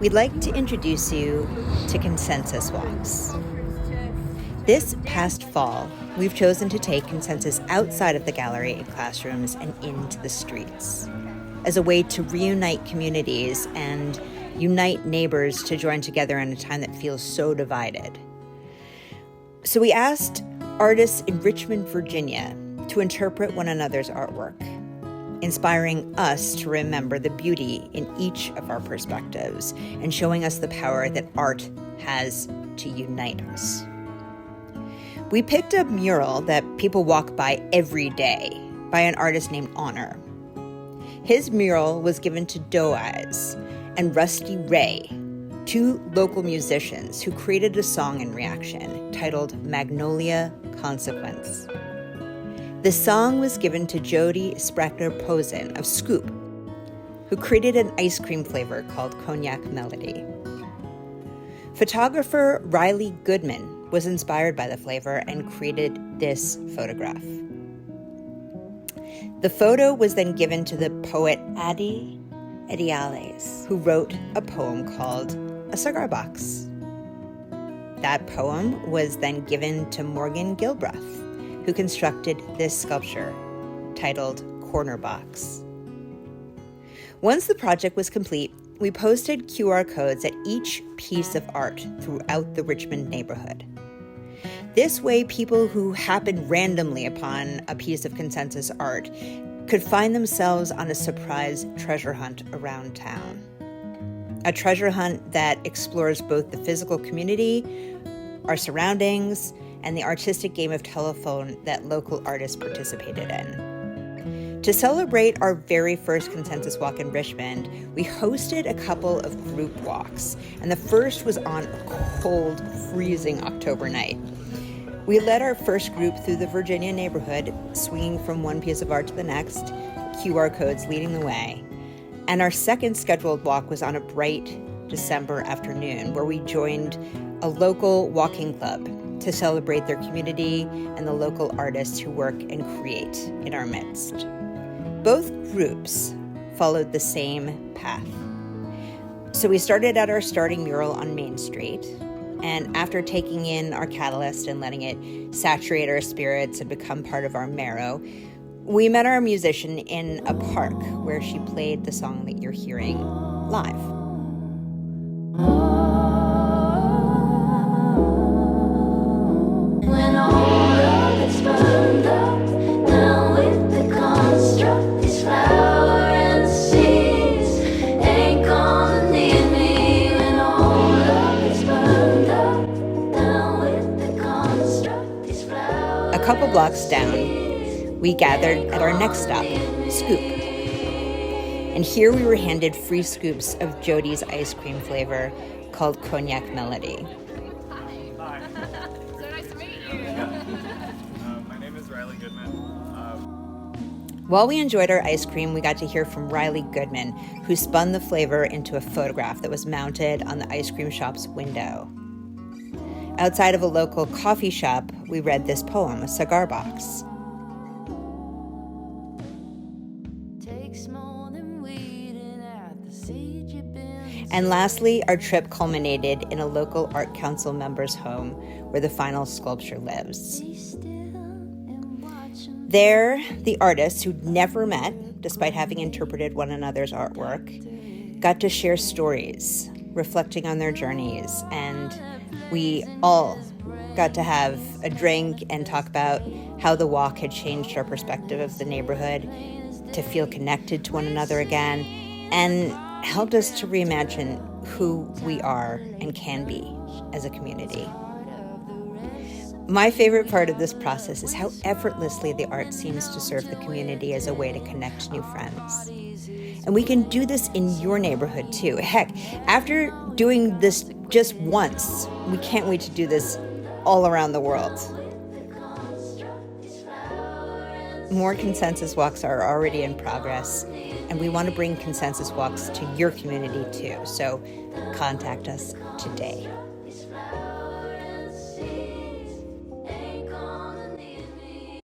we'd like to introduce you to Consenses Walks. This past fall, we've chosen to take Consensus outside of the gallery and classrooms and into the streets as a way to reunite communities and unite neighbors to join together in a time that feels so divided. So we asked artists in Richmond, Virginia, to interpret one another's artwork, inspiring us to remember the beauty in each of our perspectives and showing us the power that art has to unite us. We picked a mural that people walk by every day by an artist named Honor. His mural was given to Doe Eyes and Rusty Ray, two local musicians who created a song in reaction titled Magnolia Consequence. The song was given to Jody Sprackner-Posen of Scoop, who created an ice cream flavor called Cognac Melody. Photographer Riley Goodman was inspired by the flavor and created this photograph. The photo was then given to the poet Adi Ediales, who wrote a poem called A Cigar Box. That poem was then given to Morgan Gilbreth, who constructed this sculpture titled Corner Box. Once the project was complete, we posted QR codes at each piece of art throughout the Richmond neighborhood. This way, people who happened randomly upon a piece of Consensus art could find themselves on a surprise treasure hunt around town. A treasure hunt that explores both the physical community, our surroundings, and the artistic game of telephone that local artists participated in. To celebrate our very first Consensus Walk in Richmond, we hosted a couple of group walks, and the first was on a cold, freezing October night. We led our first group through the Virginia neighborhood, swinging from one piece of art to the next, QR codes leading the way. And our second scheduled walk was on a bright December afternoon, where we joined a local walking club to celebrate their community and the local artists who work and create in our midst. Both groups followed the same path. So we started at our starting mural on Main Street, and after taking in our catalyst and letting it saturate our spirits and become part of our marrow, we met our musician in a park where she played the song that you're hearing live. A couple blocks down, we gathered at our next stop, Scoop. And here we were handed free scoops of Jody's ice cream flavor called Cognac Melody. Hi. So nice to meet you. My name is Riley Goodman. While we enjoyed our ice cream, we got to hear from Riley Goodman, who spun the flavor into a photograph that was mounted on the ice cream shop's window. Outside of a local coffee shop, we read this poem, A Cigar Box. And lastly, our trip culminated in a local art council member's home where the final sculpture lives. There, the artists who'd never met, despite having interpreted one another's artwork, got to share stories, reflecting on their journeys, and we all got to have a drink and talk about how the walk had changed our perspective of the neighborhood, to feel connected to one another again, and helped us to reimagine who we are and can be as a community. My favorite part of this process is how effortlessly the art seems to serve the community as a way to connect new friends. And we can do this in your neighborhood too. Heck, after doing this just once, we can't wait to do this all around the world. More Consensus Walks are already in progress, and we want to bring Consensus Walks to your community too. So contact us today.